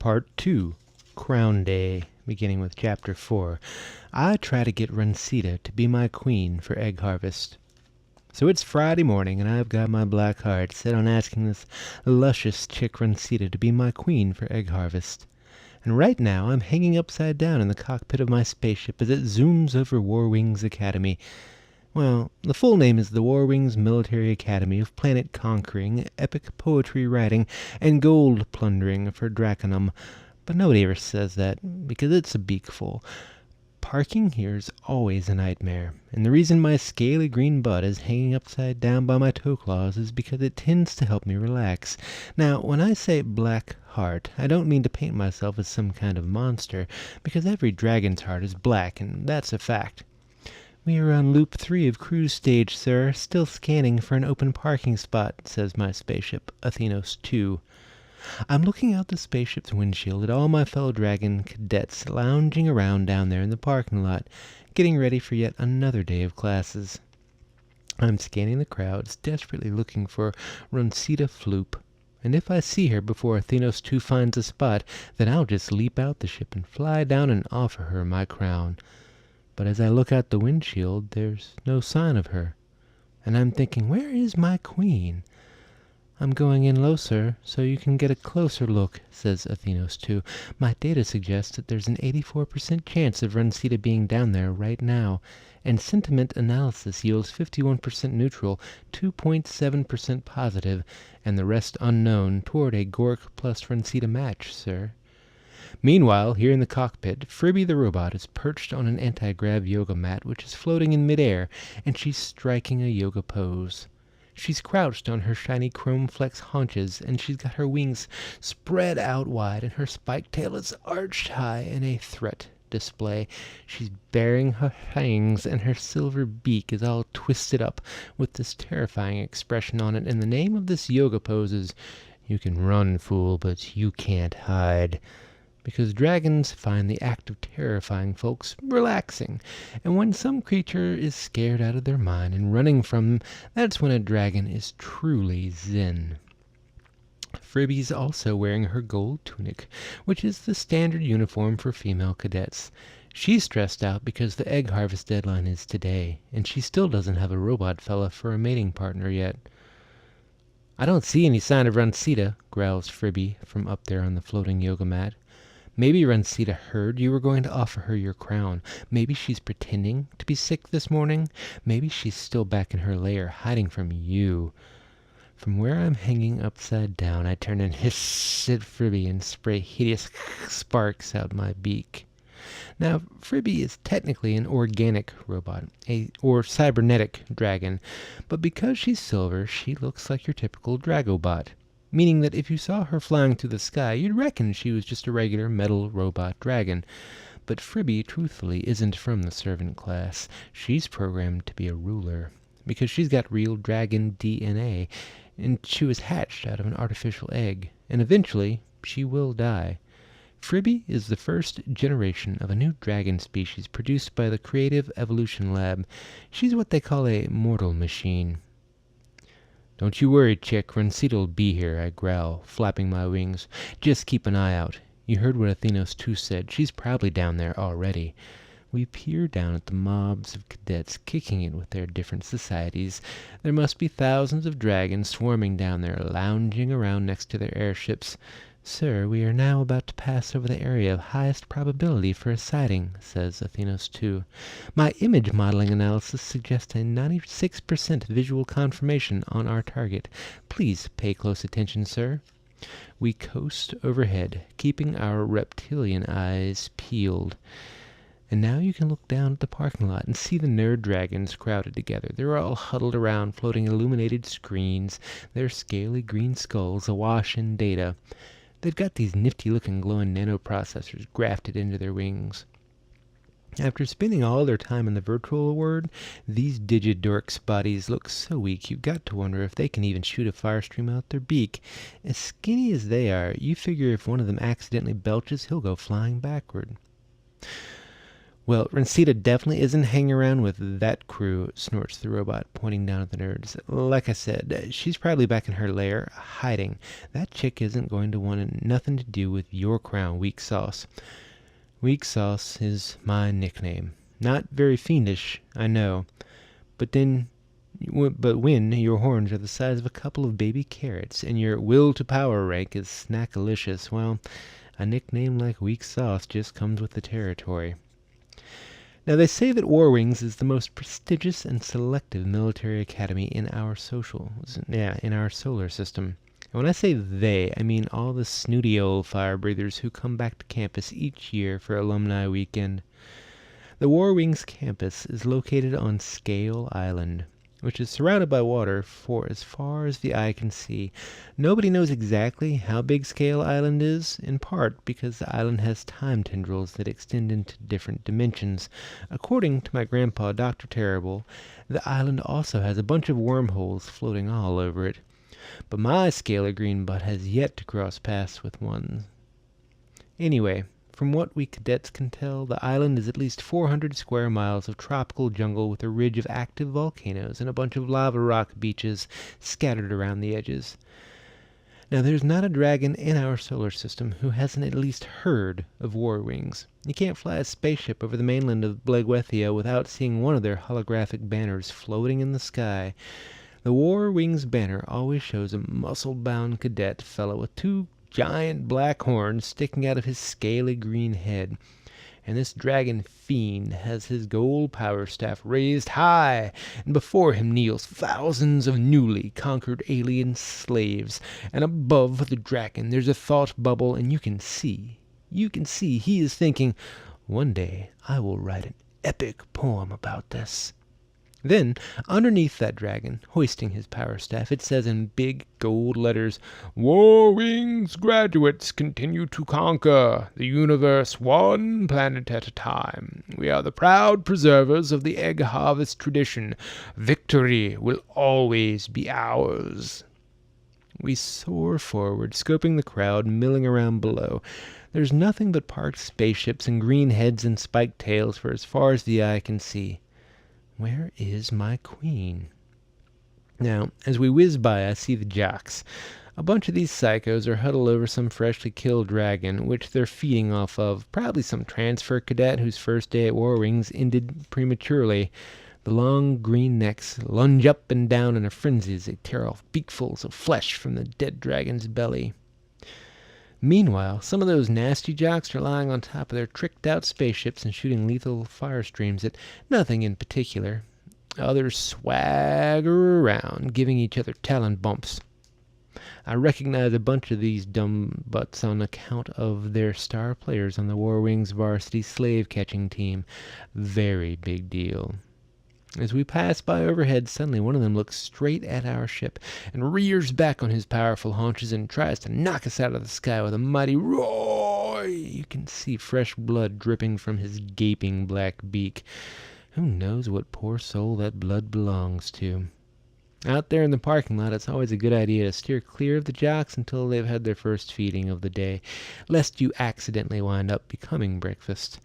Part 2, Crown Day, beginning with Chapter 4. I try to get Runcita to be my queen for egg harvest. So it's Friday morning, and I've got my black heart set on asking this luscious chick Runcita to be my queen for egg harvest. And right now I'm hanging upside down in the cockpit of my spaceship as it zooms over War Wings Academy. Well, the full name is the War Wings Military Academy of Planet Conquering, Epic Poetry Writing, and Gold Plundering for Draconum, but nobody ever says that, because it's a beakful. Parking here is always a nightmare, and the reason my scaly green butt is hanging upside down by my toe claws is because it tends to help me relax. Now, when I say black heart, I don't mean to paint myself as some kind of monster, because every dragon's heart is black, and that's a fact. "We are on loop 3 of cruise stage, sir, still scanning for an open parking spot," says my spaceship, Athenos 2. I'm looking out the spaceship's windshield at all my fellow dragon cadets lounging around down there in the parking lot, getting ready for yet another day of classes. I'm scanning the crowds, desperately looking for Runcita Floop, and if I see her before Athenos 2 finds a spot, then I'll just leap out the ship and fly down and offer her my crown. But as I look out the windshield, there's no sign of her. And I'm thinking, where is my queen? "I'm going in low, sir, so you can get a closer look," says Athenos 2. "My data suggests that there's an 84% chance of Runcita being down there right now, and sentiment analysis yields 51% neutral, 2.7% positive, and the rest unknown toward a Gork plus Runcita match, sir." Meanwhile, here in the cockpit, Fribby the robot is perched on an anti-grav yoga mat which is floating in midair, and she's striking a yoga pose. She's crouched on her shiny chrome flex haunches, and she's got her wings spread out wide, and her spiked tail is arched high in a threat display. She's baring her fangs, and her silver beak is all twisted up with this terrifying expression on it, and the name of this yoga pose is, "You can run, fool, but you can't hide." Because dragons find the act of terrifying folks relaxing, and when some creature is scared out of their mind and running from them, that's when a dragon is truly zen. Fribby's also wearing her gold tunic, which is the standard uniform for female cadets. She's stressed out because the egg harvest deadline is today, and she still doesn't have a robot fella for a mating partner yet. "I don't see any sign of Runcita," growls Fribby from up there on the floating yoga mat. "Maybe Runcita heard you were going to offer her your crown. Maybe she's pretending to be sick this morning. Maybe she's still back in her lair, hiding from you." From where I'm hanging upside down, I turn and hiss at Fribby and spray hideous sparks out my beak. Now, Fribby is technically an organic robot, or cybernetic dragon, but because she's silver, she looks like your typical Dragobot. Meaning that if you saw her flying through the sky, you'd reckon she was just a regular metal robot dragon. But Fribby, truthfully, isn't from the servant class. She's programmed to be a ruler, because she's got real dragon DNA, and she was hatched out of an artificial egg, and eventually she will die. Fribby is the first generation of a new dragon species produced by the Creative Evolution Lab. She's what they call a mortal machine. "Don't you worry, chick, Runcita'll be here," I growl, flapping my wings. "Just keep an eye out. You heard what Athenos 2 said. She's probably down there already." We peer down at the mobs of cadets kicking it with their different societies. There must be thousands of dragons swarming down there, lounging around next to their airships. "Sir, we are now about to pass over the area of highest probability for a sighting," says Athenos 2. "My image modeling analysis suggests a 96% visual confirmation on our target. Please pay close attention, sir." We coast overhead, keeping our reptilian eyes peeled. And now you can look down at the parking lot and see the nerd dragons crowded together. They're all huddled around floating illuminated screens, their scaly green skulls awash in data. They've got these nifty-looking glowing nanoprocessors grafted into their wings. After spending all their time in the virtual world, these digidorks' bodies look so weak you've got to wonder if they can even shoot a fire stream out their beak. As skinny as they are, you figure if one of them accidentally belches, he'll go flying backward. Well, Rencita definitely isn't hanging around with that crew, snorts the robot, pointing down at the nerds. Like I said, she's probably back in her lair, hiding. That chick isn't going to want nothing to do with your crown, Weak Sauce. Weak Sauce is my nickname. Not very fiendish, I know. But when your horns are the size of a couple of baby carrots and your will to power rank is snackalicious, well, a nickname like Weak Sauce just comes with the territory. Now, they say that War Wings is the most prestigious and selective military academy in our solar system. And when I say they, I mean all the snooty old fire breathers who come back to campus each year for alumni weekend. The War Wings campus is located on Scale Island, which is surrounded by water for as far as the eye can see. Nobody knows exactly how big Scale Island is, in part because the island has time tendrils that extend into different dimensions. According to my grandpa, Dr. Terrible, the island also has a bunch of wormholes floating all over it. But my scalar green butt has yet to cross paths with one. Anyway, from what we cadets can tell, the island is at least 400 square miles of tropical jungle with a ridge of active volcanoes and a bunch of lava rock beaches scattered around the edges. Now, there's not a dragon in our solar system who hasn't at least heard of War Wings. You can't fly a spaceship over the mainland of Blegwethia without seeing one of their holographic banners floating in the sky. The War Wings banner always shows a muscle-bound cadet fellow with two giant black horns sticking out of his scaly green head, and this dragon fiend has his gold power staff raised high, and before him kneels thousands of newly conquered alien slaves, and above the dragon there's a thought bubble, and you can see he is thinking, one day I will write an epic poem about this. Then, underneath that dragon, hoisting his power staff, it says in big gold letters, War Wings graduates continue to conquer the universe one planet at a time. We are the proud preservers of the egg harvest tradition. Victory will always be ours. We soar forward, scoping the crowd milling around below. There's nothing but parked spaceships and green heads and spiked tails for as far as the eye can see. Where is my queen? Now, as we whiz by, I see the jocks. A bunch of these psychos are huddled over some freshly killed dragon, which they're feeding off of. Probably some transfer cadet whose first day at War Wings ended prematurely. The long green necks lunge up and down in a frenzy as they tear off beakfuls of flesh from the dead dragon's belly. Meanwhile, some of those nasty jocks are lying on top of their tricked-out spaceships and shooting lethal fire streams at nothing in particular. Others swagger around, giving each other talon bumps. I recognize a bunch of these dumb butts on account of their star players on the War Wings varsity slave-catching team. Very big deal. As we pass by overhead, suddenly one of them looks straight at our ship and rears back on his powerful haunches and tries to knock us out of the sky with a mighty roar. You can see fresh blood dripping from his gaping black beak. Who knows what poor soul that blood belongs to? Out there in the parking lot, it's always a good idea to steer clear of the jocks until they've had their first feeding of the day, lest you accidentally wind up becoming breakfast.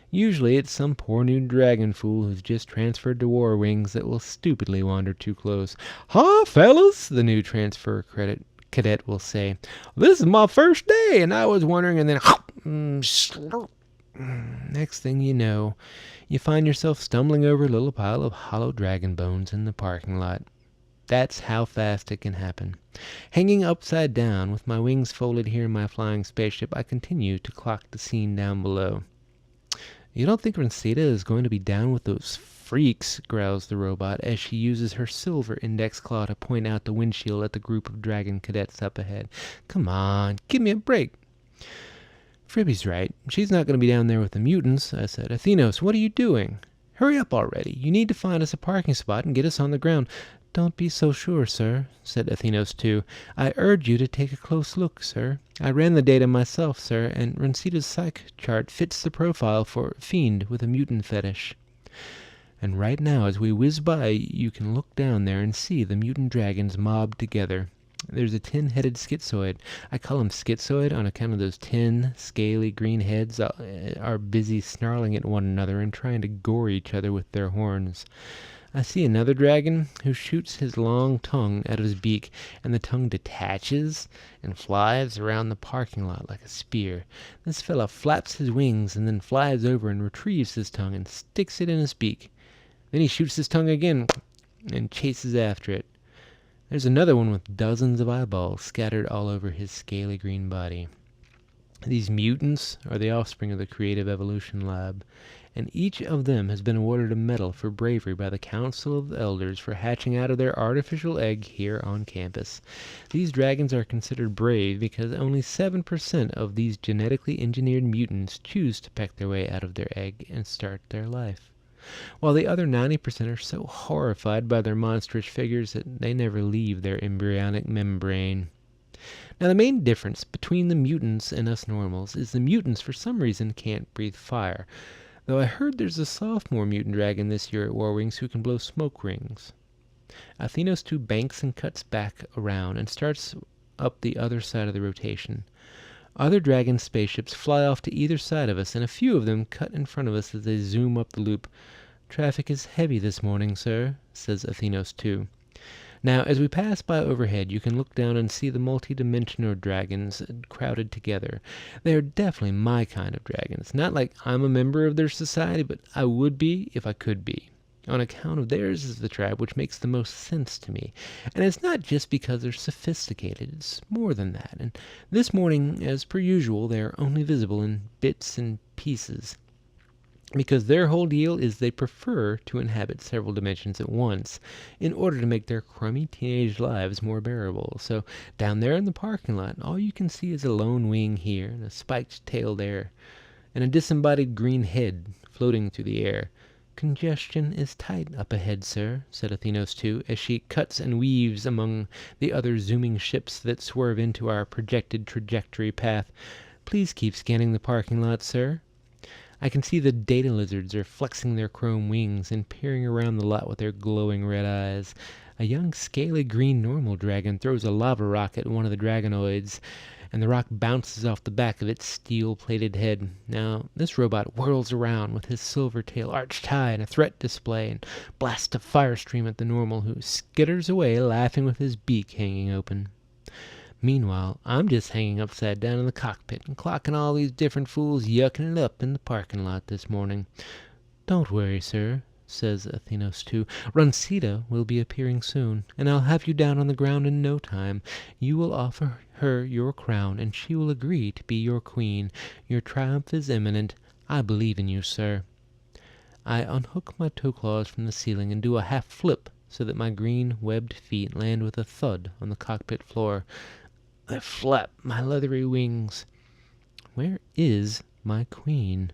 Usually it's some poor new dragon fool who's just transferred to War Wings that will stupidly wander too close. "Hi, fellas," the new transfer cadet will say. "This is my first day, and I was wondering," and then next thing you know, you find yourself stumbling over a little pile of hollow dragon bones in the parking lot. That's how fast it can happen. Hanging upside down, with my wings folded here in my flying spaceship, I continue to clock the scene down below. "You don't think Rencita is going to be down with those freaks?" growls the robot as she uses her silver index claw to point out the windshield at the group of dragon cadets up ahead. "Come on, give me a break." "Fribby's right. She's not going to be down there with the mutants," I said. "Athenos, what are you doing? Hurry up already. You need to find us a parking spot and get us on the ground." "Don't be so sure, sir," said Athenos too. "I urge you to take a close look, sir. I ran the data myself, sir, and Rencita's psych chart fits the profile for fiend with a mutant fetish. And right now, as we whiz by, you can look down there and see the mutant dragons mobbed together. There's a 10-headed schizoid. I call him schizoid on account of those 10 scaly green heads are busy snarling at one another and trying to gore each other with their horns. I see another dragon who shoots his long tongue out of his beak, and the tongue detaches and flies around the parking lot like a spear. This fellow flaps his wings and then flies over and retrieves his tongue and sticks it in his beak. Then he shoots his tongue again and chases after it. There's another one with dozens of eyeballs scattered all over his scaly green body. These mutants are the offspring of the Creative Evolution Lab, and each of them has been awarded a medal for bravery by the Council of Elders for hatching out of their artificial egg here on campus. These dragons are considered brave because only 7% of these genetically engineered mutants choose to peck their way out of their egg and start their life, while the other 90% are so horrified by their monstrous figures that they never leave their embryonic membrane. Now, the main difference between the mutants and us normals is the mutants for some reason can't breathe fire, though I heard there's a sophomore mutant dragon this year at Warwings who can blow smoke rings. Athenos 2 banks and cuts back around and starts up the other side of the rotation. Other dragon spaceships fly off to either side of us, and a few of them cut in front of us as they zoom up the loop. "Traffic is heavy this morning, sir," says Athenos 2. Now, as we pass by overhead, you can look down and see the multi-dimensional dragons crowded together. They are definitely my kind of dragons. Not like I'm a member of their society, but I would be if I could be. On account of theirs is the tribe which makes the most sense to me. And it's not just because they're sophisticated, it's more than that. And this morning, as per usual, they are only visible in bits and pieces, because their whole deal is they prefer to inhabit several dimensions at once in order to make their crummy teenage lives more bearable. So down there in the parking lot, all you can see is a lone wing here and a spiked tail there, and a disembodied green head floating through the air. "Congestion is tight up ahead, sir," said Athenos 2, as she cuts and weaves among the other zooming ships that swerve into our projected trajectory path. "Please keep scanning the parking lot, sir." I can see the data lizards are flexing their chrome wings and peering around the lot with their glowing red eyes. A young scaly green normal dragon throws a lava rock at one of the dragonoids, and the rock bounces off the back of its steel-plated head. Now, this robot whirls around with his silver tail arched high in a threat display and blasts a fire stream at the normal, who skitters away laughing with his beak hanging open. Meanwhile, I'm just hanging upside down in the cockpit and clocking all these different fools yucking it up in the parking lot this morning. "Don't worry, sir," says Athenos 2. "Runcita will be appearing soon, and I'll have you down on the ground in no time. You will offer her your crown, and she will agree to be your queen. Your triumph is imminent. I believe in you, sir." I unhook my toe claws from the ceiling and do a half flip so that my green webbed feet land with a thud on the cockpit floor. I flap my leathery wings. Where is my queen?